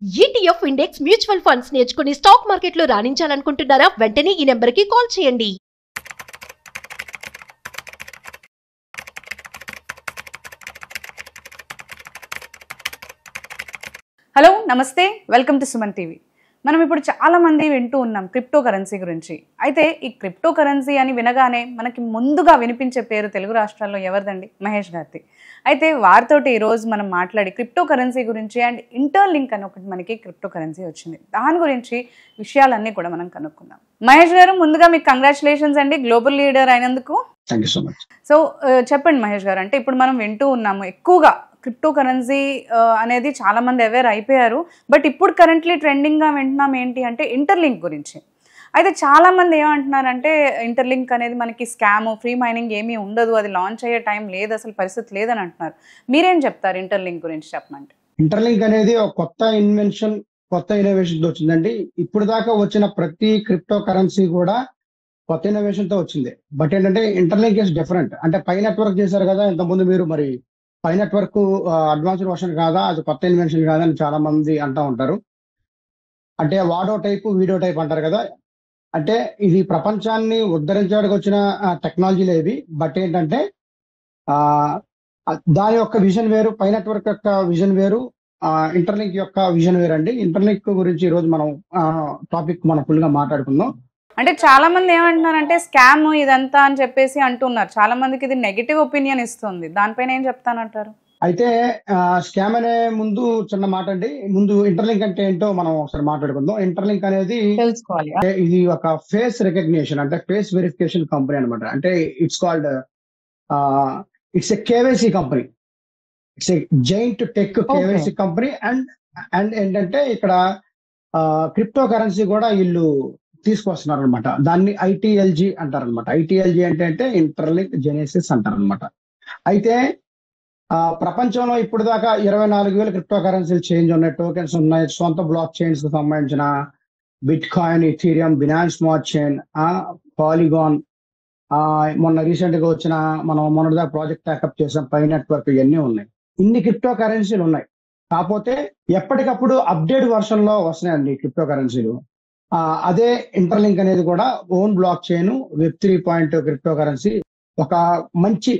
ETF index mutual funds నేర్చుకుని stock మార్కెట్లో రాణించాలనుకుంటున్నారా? వెంటనే ఈ నెంబర్కి కాల్ చేయండి. హలో నమస్తే, వెల్కమ్ టు సుమన్ టీవీ. మనం ఇప్పుడు చాలా మంది వింటూ ఉన్నాం క్రిప్టో కరెన్సీ గురించి. అయితే ఈ క్రిప్టో కరెన్సీ అని వినగానే మనకి ముందుగా వినిపించే పేరు తెలుగు రాష్ట్రాల్లో ఎవరిదండి? మహేష్ గారిది. అయితే వారితోటి ఈరోజు మనం మాట్లాడి క్రిప్టో కరెన్సీ గురించి అండ్ ఇంటర్లింక్ అని ఒకటి మనకి క్రిప్టో కరెన్సీ వచ్చింది, దాని గురించి విషయాలన్నీ కూడా మనం కనుక్కుందాం. మహేష్ గారు, ముందుగా మీకు కంగ్రాచులేషన్స్ అండి గ్లోబల్ లీడర్ అయినందుకు. Thank you so much. So చెప్పండి మహేష్ గారు, అంటే ఇప్పుడు మనం వింటూ ఉన్నాము ఎక్కువగా క్రిప్టో కరెన్సీ అనేది చాలా మంది అవేర్ అయిపోయారు. బట్ ఇప్పుడు కరెంట్లీ ట్రెండింగ్గా వింటున్నాం ఏంటి అంటే ఇంటర్లింక్ గురించి. అయితే చాలా మంది ఏమంటున్నారంటే ఇంటర్లింక్ అనేది మనకి స్కామ్, ఫ్రీ మైనింగ్ ఏమీ ఉండదు, అది లాంచ్ అయ్యే టైం లేదు, అసలు పరిస్థితి లేదని అంటున్నారు. మీరేం చెప్తారు ఇంటర్లింక్ గురించి చెప్పమంటే? ఇంటర్లింక్ అనేది ఒక కొత్త ఇన్వెన్షన్, కొత్త ఇన్నోవేషన్ వచ్చిందండి. ఇప్పుడు దాకా వచ్చిన ప్రతి క్రిప్టో కరెన్సీ కూడా కొత్త ఇన్నోవేషన్ తో వచ్చింది. బట్ ఏంటంటే ఇంటర్లింక్ ఇస్ డిఫరెంట్. అంటే పై నెట్వర్క్ చేశారు కదా ఇంతకుముందు మీరు, మరి పై నెట్వర్క్ అడ్వాన్స్డ్ వర్షన్ కాదా, అది కొత్త ఇన్వెన్షన్ కాదా అని చాలా మంది అంటూ ఉంటారు. అంటే వాడో టైపు వీడియో టైప్ అంటారు కదా. అంటే ఇది ప్రపంచాన్ని ఉద్ధరించడానికి వచ్చిన టెక్నాలజీలు ఏవి. బట్ ఏంటంటే ఆ దాని యొక్క విజన్ వేరు, పై నెట్వర్క్ యొక్క విజన్ వేరు, ఇంటర్లింక్ యొక్క విజన్ వేరు అండి. ఇంటర్లింక్ గురించి ఈ రోజు మనం టాపిక్ మనం ఫుల్ గా మాట్లాడుకుందాం. అంటే చాలా మంది ఏమంటున్నారంటే స్కామ్ ఇదంతా అని చెప్పేసి అంటున్నారు. చాలా మందికి ఇది నెగిటివ్ ఒపీనియన్ ఇస్తుంది, దానిపైన ఏం చెప్తానంటారు? అయితే స్కామ్ అనే ముందు చిన్న మాట అండి. ముందు ఇంటర్లింక్ అంటే ఏంటో మనం ఒకసారి మాట్లాడుకుందాం. ఇంటర్లింక్ అనేది తెలుసుకోవాలి. ఇది ఒక ఫేస్ రికగ్నిషన్, అంటే ఫేస్ వెరిఫికేషన్ కంపెనీ అనమాట. అంటే it's called it's a KYC company. It's a giant tech KYC company. And ఏంటంటే ఇక్కడ క్రిప్టో కరెన్సీ కూడా వీళ్ళు తీసుకొస్తున్నారు అనమాట. దాన్ని ఐటీఎల్జీ అంటారనమాట. ఐటీఎల్జీ అంటే ఇంటర్లింక్ జెనెసిస్ అంటారనమాట. అయితే ప్రపంచంలో ఇప్పుడు దాకా 24,000 క్రిప్టో కరెన్సీలు చేంజ్ ఉన్నాయి, టోకెన్స్ ఉన్నాయి. సొంత బ్లాక్ చైన్స్ కి సంబంధించిన bit coin, Ethereum, Binance smart chain, polygon, మొన్న రీసెంట్ గా వచ్చిన మనం మొన్నటిదాకా ప్రాజెక్ట్ ట్యాకప్ చేసాం పై నెట్వర్క్, ఇవన్నీ ఉన్నాయి. ఇన్ని క్రిప్టో కరెన్సీలు ఉన్నాయి. కాకపోతే ఎప్పటికప్పుడు అప్డేట్ వర్షన్ లో వస్తున్నాయండి క్రిప్టో కరెన్సీలు. అదే ఇంటర్లింక్ అనేది కూడా own block chain, web 3.0 crypto currency ఒక మంచి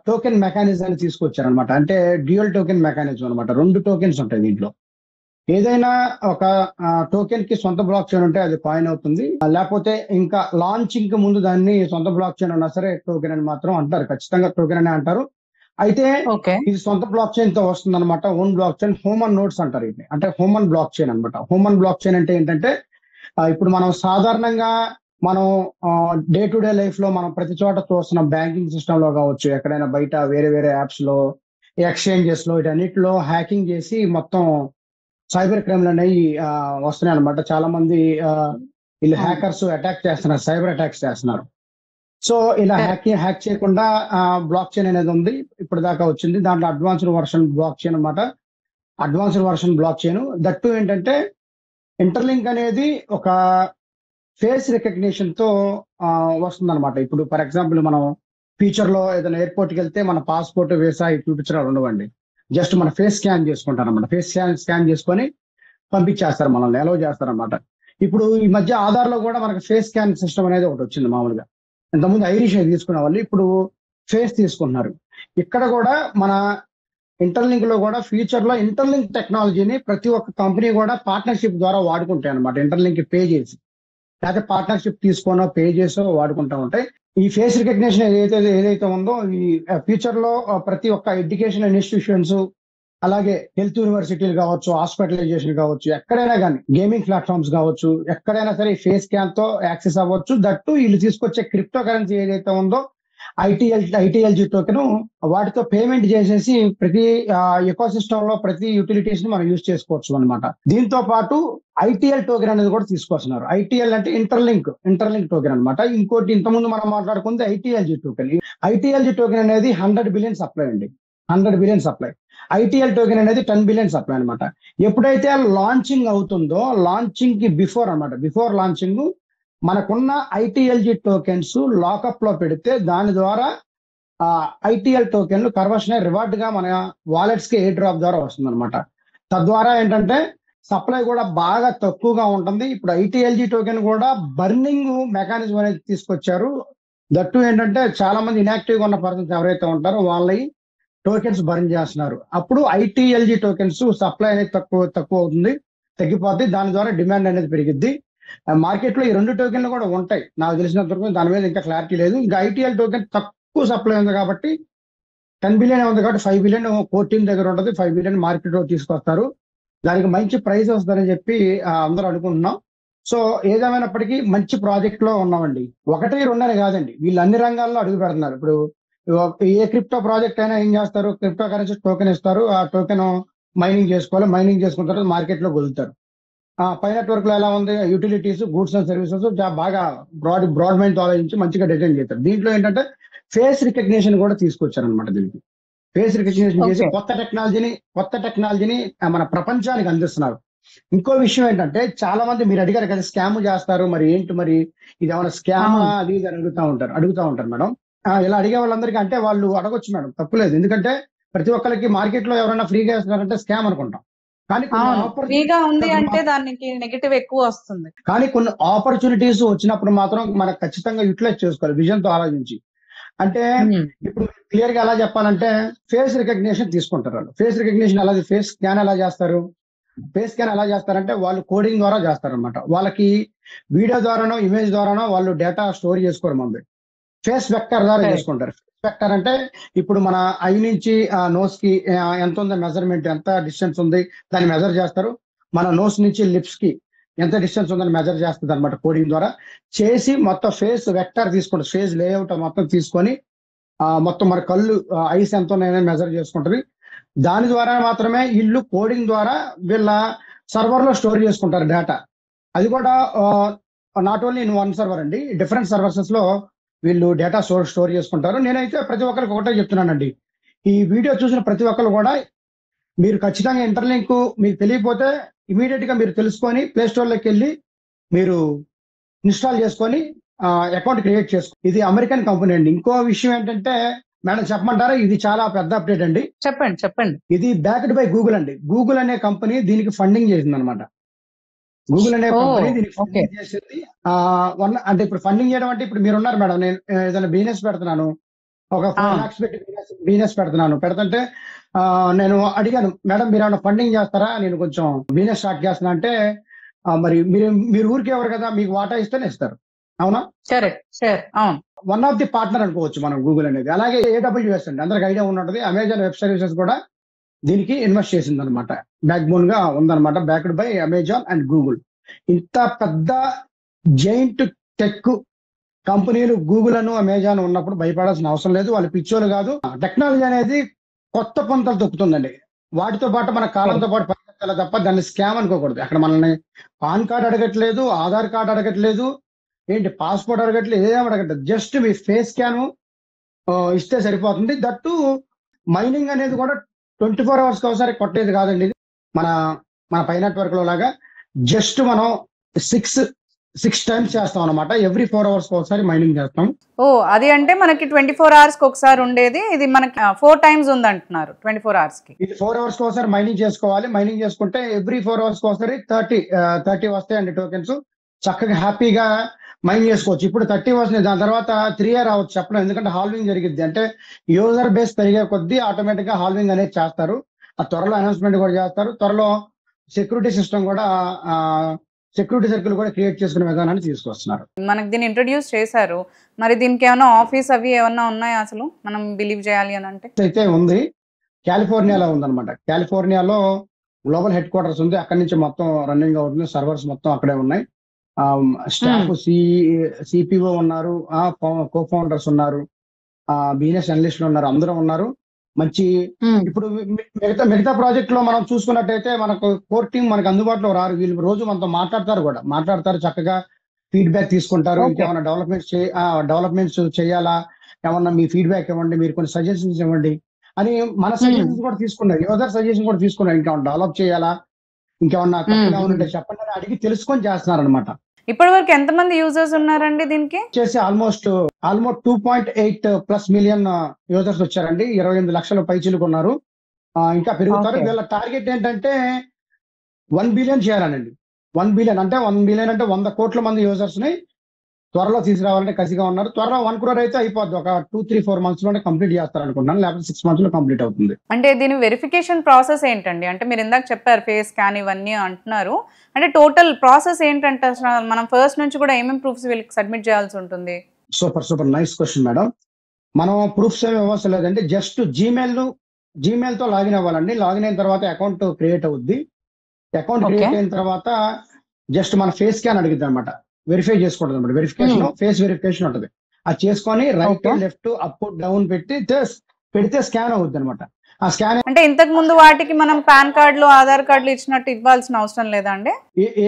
టోకెన్ మెకానిజాన్ని తీసుకొచ్చారనమాట. అంటే డ్యూయల్ టోకెన్ మెకానిజం అనమాట. 2 టోకెన్స్ ఉంటాయి దీంట్లో. ఏదైనా ఒక టోకెన్ కి సొంత బ్లాక్ చైన్ ఉంటే అది కాయిన్ అవుతుంది, లేకపోతే ఇంకా లాంచింగ్ కి ముందు దాన్ని సొంత బ్లాక్ చైన్ ఉన్నా సరే టోకెన్ అని మాత్రం అంటారు. ఖచ్చితంగా టోకెన్ అని అంటారు. అయితే ఇది సొంత బ్లాక్ చైన్ తో వస్తుంది అనమాట. Own block chain, human nodes అంటారు ఇది. అంటే హ్యూమన్ బ్లాక్ చైన్ అనమాట. హ్యూమన్ బ్లాక్ చైన్ అంటే ఏంటంటే ఇప్పుడు మనం సాధారణంగా మనం డే టు డే లైఫ్ లో మనం ప్రతి చోట చూస్తున్నాం. బ్యాంకింగ్ సిస్టమ్ లో కావచ్చు, ఎక్కడైనా బయట వేరే వేరే యాప్స్ లో, ఎక్స్చేంజెస్ లో, వీటన్నిటిలో హ్యాకింగ్ చేసి మొత్తం సైబర్ క్రైమ్లు అనేవి వస్తున్నాయి అనమాట. చాలా మంది వీళ్ళు హ్యాకర్స్ అటాక్ చేస్తున్నారు, సైబర్ అటాక్స్ చేస్తున్నారు. సో ఇలా హ్యాక్ చేయకుండా బ్లాక్ చైన్ అనేది ఉంది, ఇప్పుడు దాకా వచ్చింది. దాంట్లో అడ్వాన్స్డ్ వర్షన్ బ్లాక్ చైన్ అనమాట. Advanced version block chain that ఏంటంటే ఇంటర్లింక్ అనేది ఒక ఫేస్ రికగ్నిషన్ తో వస్తుంది అనమాట. ఇప్పుడు ఫర్ ఎగ్జాంపుల్ మనం ఫ్యూచర్ లో ఏదైనా ఎయిర్పోర్ట్ కి వెళ్తే మన పాస్పోర్ట్, వీసా చూపించడాలు ఉండవండి. జస్ట్ మన ఫేస్ స్కాన్ చేసుకుంటారు అనమాట. ఫేస్ స్కాన్ చేసుకొని పంపించేస్తారు, మనల్ని అలౌ చేస్తారనమాట. ఇప్పుడు ఈ మధ్య ఆధార్ లో కూడా మనకి ఫేస్ స్కాన్ సిస్టమ్ అనేది ఒకటి వచ్చింది. మామూలుగా ఇంతకుముందు ఐరిష్ తీసుకునే వాళ్ళు ఇప్పుడు ఫేస్ తీసుకుంటున్నారు. ఇక్కడ కూడా మన ఇంటర్లింక్ లో కూడా ఫ్యూచర్ లో ఇంటర్లింక్ టెక్నాలజీని ప్రతి ఒక్క కంపెనీ కూడా పార్ట్నర్షిప్ ద్వారా వాడుకుంటాయి అనమాట. ఇంటర్లింక్ పే చేసి, లేకపోతే పార్ట్నర్షిప్ తీసుకోనో పే చేసో వాడుకుంటా ఉంటాయి. ఈ ఫేస్ రికగ్నిషన్ ఏదైతే ఉందో ఈ ఫ్యూచర్ లో ప్రతి ఒక్క ఎడ్యుకేషన్ ఇన్స్టిట్యూషన్స్, అలాగే హెల్త్ యూనివర్సిటీలు కావచ్చు, హాస్పిటలైజేషన్ కావచ్చు, ఎక్కడైనా కానీ గేమింగ్ ప్లాట్ఫామ్స్ కావచ్చు, ఎక్కడైనా సరే ఫేస్ స్కాన్ తో యాక్సెస్ అవ్వచ్చు. దట్టు వీళ్ళు తీసుకొచ్చే క్రిప్టో కరెన్సీ ఏదైతే ఉందో ఐటీఎల్జీ టోకెన్, వాటితో పేమెంట్ చేసేసి ప్రతి ఎకో సిస్టమ్ లో ప్రతి యూటిలిటీస్ ని మనం యూజ్ చేసుకోవచ్చు అనమాట. దీంతో పాటు ఐటీఎల్ టోకెన్ అనేది కూడా తీసుకొస్తున్నారు. ఐటీఎల్ అంటే ఇంటర్లింక్ టోకెన్ అనమాట. ఇంకోటి ఇంతకుముందు మనం మాట్లాడుకుంది ఐటీఎల్జీ టోకెన్. ఐటీఎల్జీ టోకెన్ అనేది 100 బిలియన్ సప్లై అండి. 100 బిలియన్ సప్లై. ఐటీఎల్ టోకెన్ అనేది 10 బిలియన్ సప్లై అనమాట. ఎప్పుడైతే లాంచింగ్ అవుతుందో, లాంచింగ్ కి బిఫోర్ అనమాట, బిఫోర్ లాంచింగ్ మనకున్న ఐటీఎల్జీ టోకెన్స్ లాకప్ లో పెడితే దాని ద్వారా ఐటీఎల్ టోకెన్లు కన్వర్షన్ రివార్డ్ గా మన వాలెట్స్ కి ఎయిర్ డ్రాప్ ద్వారా వస్తుంది అనమాట. తద్వారా ఏంటంటే సప్లై కూడా బాగా తక్కువగా ఉంటుంది. ఇప్పుడు ఐటీఎల్జీ టోకెన్ కూడా బర్నింగ్ మెకానిజం అనేది తీసుకొచ్చారు. దట్టు ఏంటంటే చాలా మంది ఇనాక్టివ్ గా ఉన్న పర్సన్స్ ఎవరైతే ఉంటారో వాళ్ళవి టోకెన్స్ బర్న్ చేస్తున్నారు. అప్పుడు ఐటీఎల్జీ టోకెన్స్ సప్లై అనేది తక్కువ అవుతుంది, తగ్గిపోద్ది. దాని ద్వారా డిమాండ్ అనేది పెరిగిద్ది. మార్కెట్ లో ఈ రెండు టోకెన్లు కూడా ఉంటాయి నాకు తెలిసినంత వరకు. దాని మీద ఇంకా క్లారిటీ లేదు. ఇంకా ఐటీఎల్ టోకెన్ తక్కువ సప్లై ఉంది కాబట్టి 10 బిలియన్ ఉంది కాబట్టి 5 బిలియన్ కోర్ టీమ్ దగ్గర ఉంటుంది. 5 బిలియన్ మార్కెట్ లో తీసుకొస్తారు. దానికి మంచి ప్రైస్ వస్తుందని చెప్పి అందరూ అనుకుంటున్నాం. సో ఏదేమైనప్పటికీ మంచి ప్రాజెక్ట్ లో ఉన్నామండి. ఒకటి రెండని కాదండి, వీళ్ళు అన్ని రంగాల్లో అడుగు పెడుతున్నారు. ఇప్పుడు ఏ క్రిప్టో ప్రాజెక్ట్ అయినా ఏం చేస్తారు, క్రిప్టో కరెన్సీ టోకెన్ ఇస్తారు, ఆ టోకెన్ మైనింగ్ చేసుకోవాలి, మైనింగ్ చేసుకున్న తర్వాత మార్కెట్ లో వదులుతారు. పై నెట్వర్క్ లో ఎలా ఉంది, యూటిలిటీస్, గూడ్స్ అండ్ సర్వీసెస్ బాగా బ్రాడ్ మైండ్ ఆలోచించి మంచిగా డిజైన్ చేస్తారు. దీంట్లో ఏంటంటే ఫేస్ రికగ్నిషన్ కూడా తీసుకొచ్చారు అనమాట. దీనికి ఫేస్ రికగ్నిషన్ చేసి కొత్త టెక్నాలజీని మన ప్రపంచానికి అందిస్తున్నారు. ఇంకో విషయం ఏంటంటే చాలా మంది మీరు అడిగారు కదా స్కామ్ చేస్తారు, మరి ఏంటి మరి ఇది ఏమైనా స్కామా అది ఇది అని అడుగుతా ఉంటారు మేడం. ఇలా అడిగే వాళ్ళందరికీ అంటే వాళ్ళు అడగొచ్చు మేడం, తప్పులేదు. ఎందుకంటే ప్రతి ఒక్కరికి మార్కెట్ లో ఎవరైనా ఫ్రీగా ఇస్తున్నారంటే స్కామ్ అనుకుంటాం. కానీ ఫ్రీగా ఉంది అంటే దానికి నెగటివ్ ఎక్కువ వస్తుంది. కానీ కొన్ని ఆపర్చునిటీస్ వచ్చినప్పుడు మాత్రం మనకు ఖచ్చితంగా యూటిలైజ్ చేసుకోవాలి విజన్ తో ఆలోచించి. అంటే ఇప్పుడు క్లియర్ గా ఎలా చెప్పాలంటే ఫేస్ రికగ్నిషన్ తీసుకుంటారు వాళ్ళు. ఫేస్ రికగ్నిషన్ ఎలా, ఫేస్ స్కాన్ ఎలా చేస్తారు? ఫేస్ స్కాన్ ఎలా చేస్తారంటే వాళ్ళు కోడింగ్ ద్వారా చేస్తారనమాట. వాళ్ళకి వీడియో ద్వారానో ఇమేజ్ ద్వారానో వాళ్ళు డేటా స్టోర్ చేసుకోరు. మమ్మల్ని ఫేస్ వెక్టర్ ద్వారా చేసుకుంటారు. ఫేస్ వెక్టర్ అంటే ఇప్పుడు మన ఐ నుంచి నోస్ కి ఎంత ఉంది మెజర్మెంట్, ఎంత డిస్టెన్స్ ఉంది దాన్ని మెజర్ చేస్తారు. మన నోస్ నుంచి లిప్స్ కి ఎంత డిస్టెన్స్ ఉందని మెజర్ చేస్తుంది అనమాట కోడింగ్ ద్వారా చేసి మొత్తం ఫేస్ వెక్టర్ తీసుకుంటారు. ఫేస్ లేఅవుట్ మొత్తం తీసుకొని మొత్తం మన కళ్ళు ఐస్ ఎంత ఉన్నాయని మెజర్ చేసుకుంటది. దాని ద్వారా మాత్రమే వీళ్ళు కోడింగ్ ద్వారా వీళ్ళ సర్వర్ లో స్టోర్ చేసుకుంటారు డేటా. అది కూడా not only in one server అండి, డిఫరెంట్ సర్వర్సెస్ లో వీళ్ళు డేటా స్టోర్ చేసుకుంటారు. నేనైతే ప్రతి ఒక్కరికి ఒకటే చెప్తున్నానండి, ఈ వీడియో చూసిన ప్రతి ఒక్కరు కూడా మీరు ఖచ్చితంగా ఇంటర్లింక్ మీకు తెలియకపోతే ఇమీడియట్ గా మీరు తెలుసుకొని ప్లే స్టోర్ లోకి వెళ్ళి మీరు ఇన్స్టాల్ చేసుకొని అకౌంట్ క్రియేట్ చేసుకో. ఇది అమెరికన్ కంపెనీ అండి. ఇంకో విషయం ఏంటంటే మేడం చెప్పమంటారా, ఇది చాలా పెద్ద అప్డేట్ అండి. చెప్పండి. ఇది బ్యాక్డ్ బై గూగుల్ అండి. గూగుల్ అనే కంపెనీ దీనికి ఫండింగ్ చేసింది అనమాట. గూగుల్ అనే కంపెనీ దీనికి ఫండింగ్ చేసింది. అంటే ఇప్పుడు ఫండింగ్ చేయడం అంటే ఇప్పుడు మీరు ఉన్నారు మేడం, నేను ఏదైనా బిజినెస్ పెడుతున్నాను, ఒక 4 lakhs పెట్టి బిజినెస్ పెడుతుంటే నేను అడిగాను, మేడం మీరు ఏమైనా ఫండింగ్ చేస్తారా, నేను కొంచెం బిజినెస్ స్టార్ట్ చేస్తున్నా అంటే మరి మీరు ఊరికి ఎవరు కదా, మీకు వాటా ఇస్తేనే ఇస్తారు. అవునా? అవును. వన్ ఆఫ్ ది పార్ట్నర్ అనుకోవచ్చు మనం గూగుల్ అనేది. అలాగే AWS అండి, అందరికి ఐడియా ఉన్నది. అమెజాన్ వెబ్ సర్వీసెస్ కూడా దీనికి ఇన్వెస్ట్ చేసింది అనమాట. బ్యాక్ బోన్ గా ఉందన్నమాట, backed by Amazon and Google. ఇంత పెద్ద జైంట్ టెక్ కంపెనీలు గూగుల్ అను అమెజాన్ ఉన్నప్పుడు భయపడాల్సిన అవసరం లేదు. వాళ్ళు పిచ్చోలు కాదు. టెక్నాలజీ అనేది కొత్త పంతలు తొక్కుతుందండి. వాటితో పాటు మన కాలంతో పాటు పరిగెత్తాలి తప్ప దాన్ని స్కామ్ అనుకోకూడదు. అక్కడ మనల్ని పాన్ కార్డ్ అడగట్లేదు, ఆధార్ కార్డ్ అడగట్లేదు, ఏంటి పాస్పోర్ట్ అడగట్లేదు, ఏదేం అడగట్లేదు. జస్ట్ మీ ఫేస్ స్కాన్ ఇస్తే సరిపోతుంది. దట్టు మైనింగ్ అనేది కూడా 24 hours ఒకసారి కొట్టేది కాదండి. ఇది మన పై నెట్వర్క్ లో లాగా జస్ట్ మనం 6 times చేస్తాం అనమాట. ఎవ్రీ 4 hours ఒకసారి మైనింగ్ చేస్తాం. అది అంటే మనకి 24 hours ఒకసారి ఉండేది, ఇది మనకి 4 times ఉంది అంటున్నారు 24 hours కి. ఇది 4 hours ఒకసారి మైనింగ్ చేసుకోవాలి. మైనింగ్ చేసుకుంటే ఎవ్రీ 4 hours ఒకసారి 30 వస్తాయండి టోకెన్స్. చక్కగా హ్యాపీగా మైన్ చేసుకోవచ్చు. ఇప్పుడు 30 వస్తున్నాయి, దాని తర్వాత 3 year రావచ్చు చెప్పడం. ఎందుకంటే హాల్వింగ్ జరిగింది. అంటే యూజర్ బేస్ పెరిగే కొద్దీ ఆటోమేటిక్ గా హాల్వింగ్ అనేది చేస్తారు. ఆ త్వరలో అనౌన్స్మెంట్ కూడా చేస్తారు. త్వరలో సెక్యూరిటీ సిస్టమ్ కూడా సెక్యూరిటీ సర్కిల్ కూడా క్రియేట్ చేసుకునే విధానాన్ని తీసుకొస్తున్నారు. మనకి దీన్ని ఇంట్రొడ్యూస్ చేశారు. మరి దీనికి ఏమైనా ఆఫీస్ అవి ఏమన్నా ఉన్నాయా అసలు మనం బిలీవ్ చేయాలి అని అంటే? అయితే ఉంది, కాలిఫోర్నియాలో ఉందన్నమాట. కాలిఫోర్నియాలో గ్లోబల్ హెడ్ క్వార్టర్స్ ఉంది. అక్కడి నుంచి మొత్తం రన్నింగ్ అవుతుంది. సర్వర్స్ మొత్తం అక్కడే ఉన్నాయి. స్టాఫ్ సిపిఓ ఉన్నారు, కో ఫౌండర్స్ ఉన్నారు, బిజినెస్ అనలిస్టులు ఉన్నారు, అందరూ ఉన్నారు. మంచి ఇప్పుడు మిగతా ప్రాజెక్ట్ లో మనం చూసుకున్నట్టయితే మనకు కోర్ టీం మనకు అందుబాటులో రారు. వీళ్ళు రోజు మనతో మాట్లాడతారు, చక్కగా ఫీడ్బ్యాక్ తీసుకుంటారు. ఇంకేమైనా డెవలప్మెంట్స్ చేయాలా, ఏమన్నా మీ ఫీడ్బ్యాక్ ఇవ్వండి, మీరు కొన్ని సజెషన్స్ ఇవ్వండి అని మన సజెషన్స్ కూడా తీసుకున్నారు. యూజర్ సజెషన్ కూడా తీసుకున్నారు. ఇంకేమన్నా డెవలప్ చేయాలా, ఇంకేమన్నా తప్పుగా ఉంటే చెప్పండి అని అడిగి తెలుసుకొని చేస్తున్నారు అనమాట. ఇప్పటి వరకు ఎంతమంది యూజర్స్ ఉన్నారండి దీనికి? వచ్చేసి ఆల్మోస్ట్ 2.8+ million యూజర్స్ వచ్చారండి. 28 లక్షల పైచీలకు ఉన్నారు. ఇంకా పెరుగుతారు. వీళ్ళ టార్గెట్ ఏంటంటే 1 బిలియన్ చేయాలనండి. 1 బిలియన్ అంటే 100 కోట్ల మంది యూజర్స్ ని త్వరలో తీసుకురావాలంటే కసిగా ఉన్నారు. త్వరలో 1 crore అయితే అయిపోద్ది. ఒక 2-3-4 months లోనే కంప్లీట్ చేస్తారు అనుకుంటున్నాను, లేకపోతే 6 months లో కంప్లీట్ అవుతుంది. అంటే దీని వెరిఫికేషన్ ప్రాసెస్ ఏంటండి? అంటే మీరు ఇందాక చెప్పారు ఫేస్ స్కాన్ ఇవన్నీ అంటున్నారు. అంటే టోటల్ ప్రాసెస్ ఏంటంటే అసలు మనం ఫస్ట్ నుంచి కూడా ఏమేమి ప్రూఫ్స్ వీళ్ళకి సబ్మిట్ చేయాల్సి ఉంటుంది? Super nice question madam. మనం ప్రూఫ్స్ ఏమి ఇవ్వవలసిన లేదండి. జస్ట్ జీమెయిల్ తో లాగిన్ అవ్వాలండి. లాగిన్ అయిన తర్వాత అకౌంట్ క్రియేట్ అవుద్ది. Account Okay. క్రియేట్ అయిన తర్వాత జస్ట్ మన ఫేస్ స్కాన్ అడిగింది అనమాట. వెరిఫై చేసుకోవడం అనమాట. వెరిఫికేషన్ ఫేస్ వెరిఫికేషన్ ఉంటుంది. అది చేసుకొని right Okay. Left up down పెడితే స్కాన్ అవుద్ది అనమాట. ఆ స్కాన్ అంటే ఇంతకు ముందు వాటికి మనం పాన్ కార్డులు ఆధార్ కార్డులు ఇచ్చినట్టు ఇవ్వాల్సిన అవసరం లేదా అండి?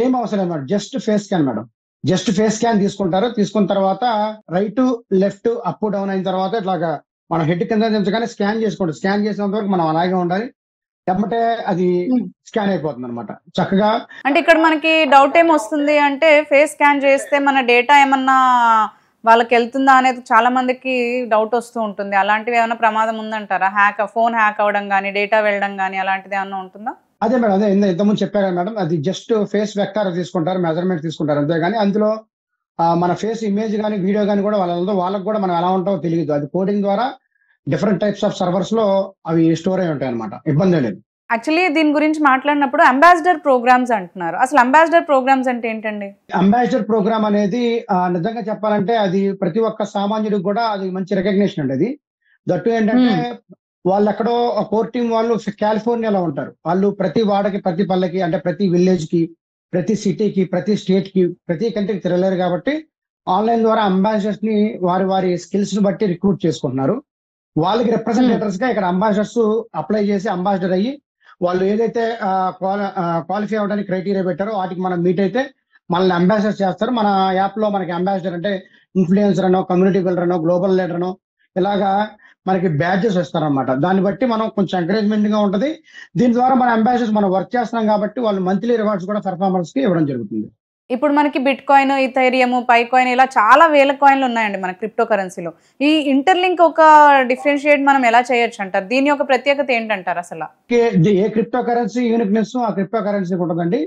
ఏం అవసరం లేదు madam. Just face scan madam. Just face scan తీసుకుంటారు. తీసుకున్న తర్వాత రైట్ లెఫ్ట్ అప్ డౌన్ అయిన తర్వాత ఇట్లాగా మనం హెడ్ కింద దించగానే స్కాన్ చేసుకోండి. స్కాన్ చేసినంత వరకు మనం అలాగే ఉండాలి. ఎమ్మటే అది స్కాన్ అయిపోతుంది అనమాట చక్కగా. అంటే ఇక్కడ మనకి డౌట్ ఏం వస్తుంది అంటే ఫేస్ స్కాన్ చేస్తే మన డేటా ఏమన్నా వాళ్ళకి వెళ్తుందా అనేది చాలా మందికి డౌట్ వస్తూ ఉంటుంది. అలాంటివి ఏమైనా ప్రమాదం ఉందంటారా? ఫోన్ హ్యాక్ అవ్వడం కానీ డేటా వెళ్ళడం కానీ అలాంటిది ఏమన్నా ఉంటుందా? అదే మేడం, అదే ఇంతకుముందు చెప్పారు మేడం. అది జస్ట్ ఫేస్ వెక్టార్ తీసుకుంటారు, మెజర్మెంట్ తీసుకుంటారు అంతే. కానీ అందులో మన ఫేస్ ఇమేజ్ కానీ వీడియో కానీ కూడా వాళ్ళకి కూడా మనం ఎలా ఉంటామో తెలియదు. అది కోడింగ్ ద్వారా డిఫరెంట్ టైప్స్ ఆఫ్ సర్వర్స్ లో అవి స్టోర్ అయి ఉంటాయి అనమాట. ఇబ్బంది లేదు. యాక్చువల్లీ దీని గురించి మాట్లాడినప్పుడు అంబాసిడర్ ప్రోగ్రామ్స్ అంటున్నారు. అసలు అంబాసిడర్ ప్రోగ్రామ్స్ అంటే ఏంటండి? అంబాసిడర్ ప్రోగ్రామ్ అనేది నిజంగా చెప్పాలంటే అది ప్రతి ఒక్క సామాన్యుడికి కూడా అది మంచి రికగ్నిషన్ అండి. అది దట్టు ఏంటంటే వాళ్ళు ఎక్కడో కోర్ టీం వాళ్ళు కాలిఫోర్నియాలో ఉంటారు. వాళ్ళు ప్రతి వాడకి, ప్రతి పల్లెకి, అంటే ప్రతి విలేజ్ కి, ప్రతి సిటీకి, ప్రతి స్టేట్ కి, ప్రతి కంట్రీకి తిరగలేరు కాబట్టి ఆన్లైన్ ద్వారా అంబాసిడర్స్ ని వారి స్కిల్స్ ని బట్టి రిక్రూట్ చేసుకుంటున్నారు. వాళ్ళకి రిప్రజెంటేటర్స్ గా ఇక్కడ అంబాసిడర్స్ అప్లై చేసి అంబాసిడర్ అయ్యి వాళ్ళు ఏదైతే క్వాలిఫై అవడానికి క్రైటీరియా పెట్టారో వాటికి మనం మీట్ అయితే మనల్ని అంబాసిడర్ చేస్తారు. మన యాప్ లో మనకి అంబాసిడర్ అంటే ఇన్ఫ్లుయెన్సర్ అనో, కమ్యూనిటీ బిల్డర్ అనో, గ్లోబల్ లీడర్ అనో ఇలాగా మనకి బ్యాడ్జెస్ వస్తారనమాట. దాన్ని బట్టి మనం కొంచెం ఎంకరేజ్మెంట్ గా ఉంటది. దీని ద్వారా మన అంబాసిడర్స్ మనం వర్క్ చేస్తున్నాం కాబట్టి వాళ్ళు మంత్లీ రివార్డ్స్ కూడా పెర్ఫార్మర్స్ కి ఇవ్వడం జరుగుతుంది. ఇప్పుడు మనకి bitcoin, Ethereum, Pi coin ఇలా చాలా వేల కాయిన్లు ఉన్నాయండి మన క్రిప్టో కరెన్సీలో. ఈ ఇంటర్లింక్ ఒక డిఫరెన్షియేట్ మనం ఎలా చేయొచ్చు అంటారు? దీని యొక్క ప్రత్యేకత ఏంటంటారు అసలు? ఏ క్రిప్టో కరెన్సీ యూనిక్నెస్ ఆ క్రిప్టో కరెన్సీకి ఉంటుందండి.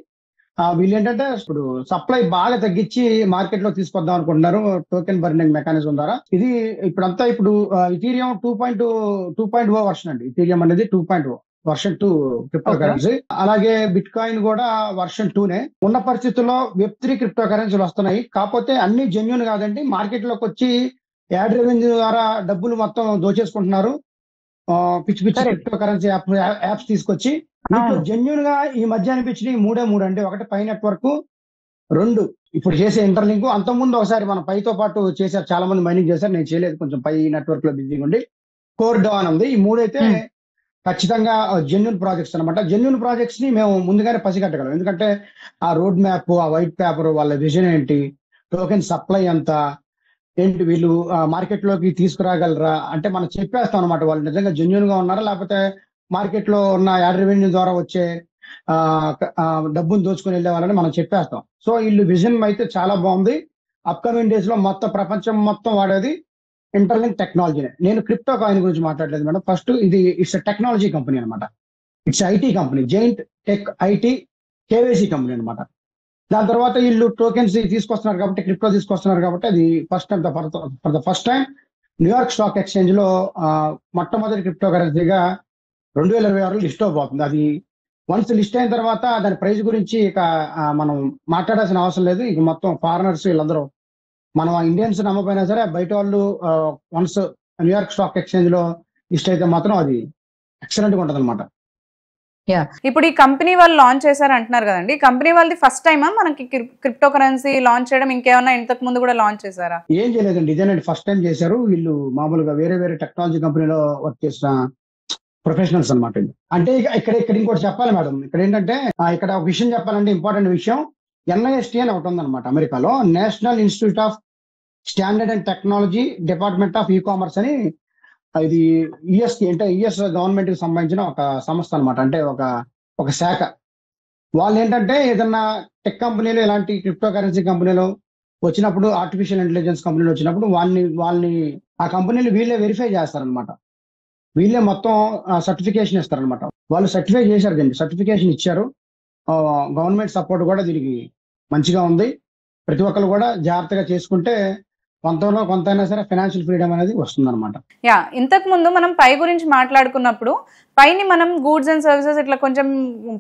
వీళ్ళు ఏంటంటే ఇప్పుడు సప్లై బాగా తగ్గించి మార్కెట్ లో తీసుకొద్దాం అనుకుంటున్నారు టోకెన్ బర్నింగ్ మెకానిజం ద్వారా. ఇది ఇప్పుడు ఇథీరియం 2.0 వర్షన్ అండి. ఇథీరియం అనేది 2.0 వర్షన్ 2 క్రిప్టో కరెన్సీ. అలాగే బిట్ కాయిన్ కూడా వర్షన్ 2నే. ఉన్న పరిస్థితుల్లో Web3 క్రిప్టో కరెన్సీలు వస్తున్నాయి. కాకపోతే అన్ని జెన్యూన్ కాదండి. మార్కెట్ లోకి వచ్చి యాడ్ రెవెన్యూ ద్వారా డబ్బులు మొత్తం దోచేసుకుంటున్నారు. పిచ్చి క్రిప్టో కరెన్సీ యాప్స్ తీసుకొచ్చి జెన్యూన్ గా ఈ మధ్య అనిపించినవి మూడు అండి. ఒకటి పై నెట్వర్క్, 2 ఇప్పుడు చేసే ఇంటర్లింక్. అంతకుముందు ఒకసారి మన పైతో పాటు చేశారు, చాలా మంది మైనింగ్ చేశారు. నేను చేయలేదు, కొంచెం పై నెట్వర్క్ లో బిజీగా ఉండి. కోర్ డాన్ ఉంది. ఈ 3 అయితే ఖచ్చితంగా జెన్యూన్ ప్రాజెక్ట్స్ అనమాట. జెన్యూన్ ప్రాజెక్ట్స్ ని మేము ముందుగానే పసిగట్టగలం. ఎందుకంటే ఆ రోడ్ మ్యాప్, ఆ వైట్ పేపర్, వాళ్ళ విజన్ ఏంటి, టోకెన్ సప్లై ఎంత ఏంటి, వీళ్ళు మార్కెట్ లోకి తీసుకురాగలరా అంటే మనం చెప్పేస్తాం అనమాట. వాళ్ళు నిజంగా జెన్యూన్ గా ఉన్నారా, లేకపోతే మార్కెట్ లో ఉన్న యాడ్ రెవెన్యూ ద్వారా వచ్చే డబ్బును దోచుకుని వెళ్ళే వాళ్ళని మనం చెప్పేస్తాం. సో వీళ్ళు విజన్ అయితే చాలా బాగుంది. అప్కమింగ్ డేస్ లో మొత్తం ప్రపంచం మొత్తం వాడేది ఇంటర్లింక్ టెక్నాలజీ. నేను క్రిప్టో కాయిన్ గురించి మాట్లాడలేదు మేడం. ఫస్ట్ ఇది ఇట్స్ టెక్నాలజీ కంపెనీ అనమాట. It's IT company, giant tech IT KYC company అనమాట. దాని తర్వాత వీళ్ళు టోకెన్స్ తీసుకొస్తున్నారు కాబట్టి, క్రిప్టో తీసుకొస్తున్నారు కాబట్టి అది for the first time New York stock exchange లో మొట్టమొదటి క్రిప్టో కరెన్సీగా 2026 లిస్ట్ అవబోతుంది. అది వన్స్ లిస్ట్ అయిన తర్వాత దాని ప్రైస్ గురించి ఇక మనం మాట్లాడాల్సిన అవసరం లేదు. ఇక మొత్తం ఫారినర్స్ వీళ్ళందరూ, మనం ఇండియన్స్ నమ్మపోయినా సరే బయట వాళ్ళు వన్స్ న్యూయార్క్ స్టాక్ ఎక్స్చేంజ్ లో లిస్ట్ అయితే మాత్రం అది ఎక్సలెంట్ గా ఉంటుంది అనమాట. ఇప్పుడు ఈ కంపెనీ వాళ్ళు లాంచ్ చేశారు అంటున్నారు కదండి. కంపెనీ వాళ్ళది ఫస్ట్ టైమా మనకి క్రిప్టో కరెన్సీ లాంచ్ చేయడం? ఇంకేమన్నా ఇంతకు ముందు కూడా లాంచ్ చేశారా? ఏం చేయలేదండి, ఇదేనండి ఫస్ట్ టైం చేశారు. వీళ్ళు మామూలుగా వేరే టెక్నాలజీ కంపెనీలో వర్క్ చేసిన ప్రొఫెషనల్స్ అనమాట. అంటే ఇక్కడ ఇంకోటి చెప్పాలి మేడం. ఇక్కడ ఏంటంటే ఇక్కడ ఒక విషయం చెప్పాలంటే, ఇంపార్టెంట్ విషయం, NIST అని ఒకటి ఉందన్నమాట అమెరికాలో, national institute of standard and technology department of commerce అని. ఇది యుఎస్ కి, అంటే యుఎస్ గవర్నమెంట్ కి సంబంధించిన ఒక సంస్థ అనమాట. అంటే ఒక శాఖ. వాళ్ళు ఏంటంటే ఏదన్నా టెక్ కంపెనీలు, ఇలాంటి క్రిప్టో కరెన్సీ కంపెనీలు వచ్చినప్పుడు, ఆర్టిఫిషియల్ ఇంటెలిజెన్స్ కంపెనీలు వచ్చినప్పుడు వాళ్ళని ఆ కంపెనీలు వీళ్ళే వెరిఫై చేస్తారనమాట. వీళ్ళే మొత్తం సర్టిఫికేషన్ ఇస్తారనమాట. వాళ్ళు సర్టిఫై చేశారు, దీన్ని సర్టిఫికేషన్ ఇచ్చారు. గవర్నమెంట్ సపోర్ట్ కూడా దీనికి మంచిగా ఉంది. ప్రతి ఒక్కరు కూడా జాగ్రత్తగా చేసుకుంటే కొంతలో కొంత అయినా సరే ఫైనాన్షియల్ ఫ్రీడమ్ అనేది వస్తుంది అనమాట. యా, ఇంతకు ముందు మనం పై గురించి మాట్లాడుకున్నప్పుడు పైని మనం గూడ్స్ అండ్ సర్వీసెస్ ఇట్లా కొంచెం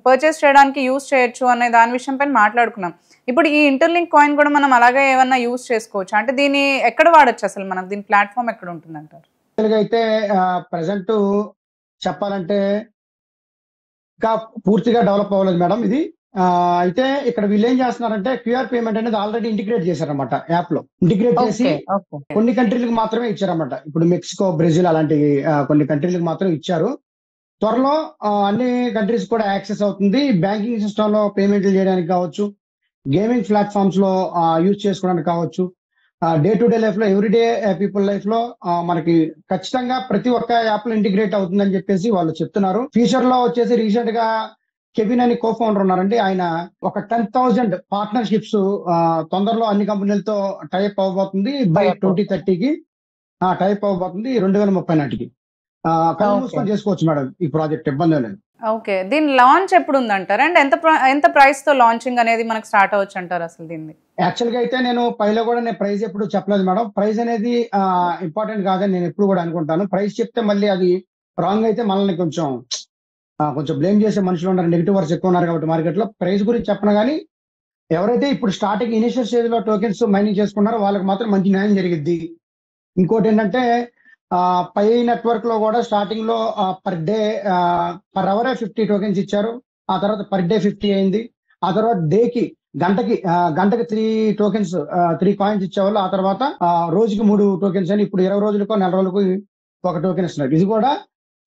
పర్చేస్ చేయడానికి యూజ్ చేయొచ్చు అనే దాని విషయం పైన మాట్లాడుకున్నాం. ఇప్పుడు ఈ ఇంటర్లింక్ కాయిన్ కూడా మనం అలాగే ఏమన్నా యూజ్ చేసుకోవచ్చు అంటే దీన్ని ఎక్కడ వాడచ్చు, అసలు మనకు దీని ప్లాట్ఫామ్ ఎక్కడ ఉంటుంది అంటారు? అయితే ప్రెసెంట్ చెప్పాలంటే ఇంకా పూర్తిగా డెవలప్ అవ్వలేదు మేడం ఇది. అయితే ఇక్కడ వీళ్ళు ఏం చేస్తున్నారంటే క్యూఆర్ పేమెంట్ అనేది ఆల్రెడీ ఇంటిగ్రేట్ చేశారన్నమాట. యాప్ లో ఇంటిగ్రేట్ చేసి కొన్ని కంట్రీలకు మాత్రమే ఇచ్చారన్నమాట. ఇప్పుడు మెక్సికో, బ్రెజిల్ అలాంటి కొన్ని కంట్రీలకు మాత్రం ఇచ్చారు. త్వరలో అన్ని కంట్రీస్ కూడా యాక్సెస్ అవుతుంది. బ్యాంకింగ్ సిస్టమ్ లో పేమెంట్లు చేయడానికి కావచ్చు, గేమింగ్ ప్లాట్ఫామ్స్ లో యూజ్ చేసుకోవడానికి కావచ్చు, డే టు డే లైఫ్ లో, ఎవ్రీడే పీపుల్ లైఫ్ లో మనకి ఖచ్చితంగా ప్రతి ఒక్క యాప్ లో ఇంటిగ్రేట్ అవుతుందని చెప్పేసి వాళ్ళు చెప్తున్నారు. ఫ్యూచర్ లో వచ్చేసి రీసెంట్ గా కెవిన్ అని కో-ఫౌండర్ ఉన్నారండి. ఆయన ఒక 10,000 పార్ట్నర్షిప్స్ తొందరలో అన్ని కంపెనీలతో టైప్ అవ్వబోతుంది. బై 2030కి టైప్ అవ్వబోతుంది. 2030 నాటికి కళ్ళు మూసుకొని చేసుకోవచ్చు మేడం ఈ ప్రాజెక్ట్, ఇబ్బంది లేదు. ఓకే, దీని లాంచ్ ఎప్పుడు ఉందంటారు అండ్ ఎంత ప్రైస్ తో లాంచింగ్ అనేది మనకు స్టార్ట్ అవ్వచ్చు అంటారు అసలు దీన్ని? యాక్చువల్ గా అయితే నేను పైలో కూడా నేను ప్రైస్ ఎప్పుడు చెప్పలేదు మేడం. ప్రైస్ అనేది ఇంపార్టెంట్ కాదని నేను ఎప్పుడు కూడా అనుకుంటాను. ప్రైస్ చెప్తే మళ్ళీ అది రాంగ్ అయితే మనల్ని కొంచెం బ్లేమ్ చేసే మనుషులు ఉన్నారు, నెగిటివ్ వర్స్ ఎక్కువ ఉన్నారు కాబట్టి మార్కెట్ లో. ప్రైస్ గురించి చెప్పను కానీ ఎవరైతే ఇప్పుడు స్టార్టింగ్ ఇనిషియల్ స్టేజ్ లో టోకెన్స్ మైనింగ్ చేసుకున్నారో వాళ్ళకి మాత్రం మంచి న్యాయం జరిగిద్ది. ఇంకోటి ఏంటంటే పై నెట్వర్క్ లో కూడా స్టార్టింగ్ లో పర్ అవర్ 50 టోకెన్స్ ఇచ్చారు. ఆ తర్వాత పర్ డే 50 అయింది. ఆ తర్వాత గంటకి 3 టోకెన్స్ 3 కాయిన్స్ ఇచ్చేవాళ్ళు. ఆ తర్వాత రోజుకి 3 టోకెన్స్ అని ఇప్పుడు 20 రోజులకో నెల రోజులకు ఒక టోకెన్ ఇస్తున్నారు. ఇది కూడా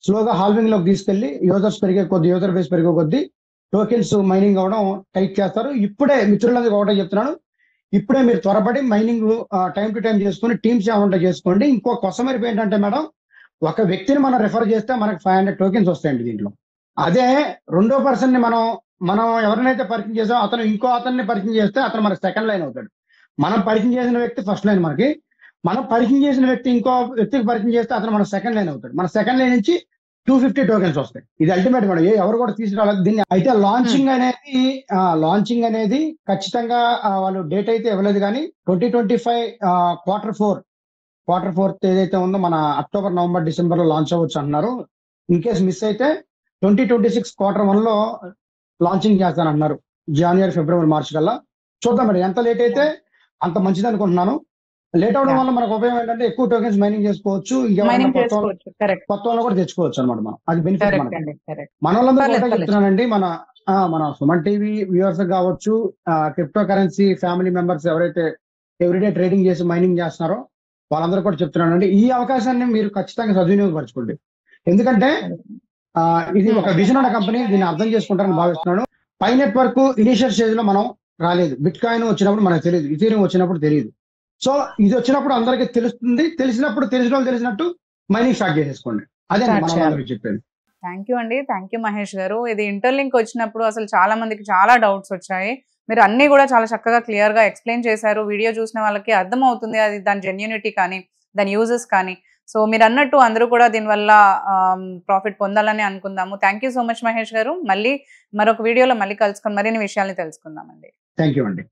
స్లోగా హాల్వింగ్ లోకి తీసుకెళ్లి యూజర్ బేస్ పెరిగే కొద్దీ టోకెన్స్ మైనింగ్ అవడం టైప్ చేస్తారు. ఇప్పుడే మిత్రులందరికీ ఒకటే చెప్తున్నాను, ఇప్పుడే మీరు త్వరపడి మైనింగ్ టైం టు టైం చేసుకుని టీమ్స్ ఏమంటే చేసుకోండి. ఇంకో కొసమెరుపు ఏంటంటే మేడం, ఒక వ్యక్తిని మనం రెఫర్ చేస్తే మనకు 500 టోకెన్స్ వస్తాయండి దీంట్లో. అదే రెండో పర్సన్ ని మనం ఎవరినైతే పరిచయం చేసామో అతను ఇంకో అతన్ని పరిచయం చేస్తే అతను మనకు సెకండ్ లైన్ అవుతాడు. మనం పరిచయం చేసిన వ్యక్తి ఫస్ట్ లైన్ మనకి, మనం పరిచయం చేసిన వ్యక్తి ఇంకో వ్యక్తికి పరిచయం చేస్తే అతను మన సెకండ్ లైన్ అవుతాడు. మన సెకండ్ లైన్ నుంచి 250 టోకెన్స్ వస్తాయి. ఇది అల్టిమేట్ మేడం, ఎవరు కూడా తీసుకురావాలి దీన్ని. అయితే లాంచింగ్ అనేది ఖచ్చితంగా వాళ్ళు డేట్ అయితే ఇవ్వలేదు కానీ 2025 క్వార్టర్ 4 ఏదైతే ఉందో మన అక్టోబర్, నవంబర్, డిసెంబర్ లో లాంచ్ అవ్వచ్చు అంటున్నారు. ఇన్ కేస్ మిస్ అయితే 2026 Q1 లో లాంచింగ్ చేస్తానంటున్నారు. జనవరి, ఫిబ్రవరి, మార్చ్ కల్లా చూద్దాం మరి. ఎంత లేట్ అయితే అంత మంచిది అనుకుంటున్నాను. లేట్ అవడం వల్ల మనకు ఉపయోగం ఏంటంటే ఎక్కువ టోకెన్స్ మైనింగ్ చేసుకోవచ్చు, కొత్త వాళ్ళు కూడా తెచ్చుకోవచ్చు అనమాట. మనం అది బెనిఫిట్ మనకి. మన వాళ్ళందరూ కూడా చెప్తున్నానండి, మన సుమన్ టీవీ వ్యూవర్స్ కావచ్చు, క్రిప్టో కరెన్సీ ఫ్యామిలీ మెంబర్స్ ఎవరైతే ఎవ్రీడే ట్రేడింగ్ చేసి మైనింగ్ చేస్తున్నారో వాళ్ళందరూ కూడా చెప్తున్నానండి, ఈ అవకాశాన్ని మీరు ఖచ్చితంగా సద్వినియోగపరచుకోండి. ఎందుకంటే ఇది ఒక విజన్ ఉన్న కంపెనీ, దీన్ని అర్థం చేసుకుంటారని భావిస్తున్నాను. పై నెట్వర్క్ ఇనిషియల్ స్టేజ్ లో మనం రాలేదు. బిట్ కాయిన్ వచ్చినప్పుడు మనకు తెలియదు, ఇథీరియం వచ్చినప్పుడు తెలియదు. సో ఇది వచ్చినప్పుడు అందరికీ తెలుస్తుంది. తెలిసినప్పుడు తెలిసినట్టు మైనింగ్ స్టార్ట్ చేసేసుకోండి. అదే చెప్పేది. థ్యాంక్ యూ అండి, థ్యాంక్ యూ మహేష్ గారు. ఇది ఇంటర్లింక్ వచ్చినప్పుడు అసలు చాలా మందికి చాలా డౌట్స్ వచ్చాయి. మీరు అన్ని కూడా చాలా చక్కగా క్లియర్ గా ఎక్స్ప్లెయిన్ చేశారు. వీడియో చూసిన వాళ్ళకి అర్థం అవుతుంది అది దాని జెన్యూనిటీ కానీ దాని యూజెస్ కానీ. సో మీరు అన్నట్టు అందరూ కూడా దీనివల్ల ప్రాఫిట్ పొందాలని అనుకుందాము. Thank you so much Mahesh గారు. మళ్ళీ మరొక వీడియోలో మళ్ళీ కలుసుకొని మరిన్ని విషయాల్ని తెలుసుకుందామండి. థ్యాంక్ యూ అండి.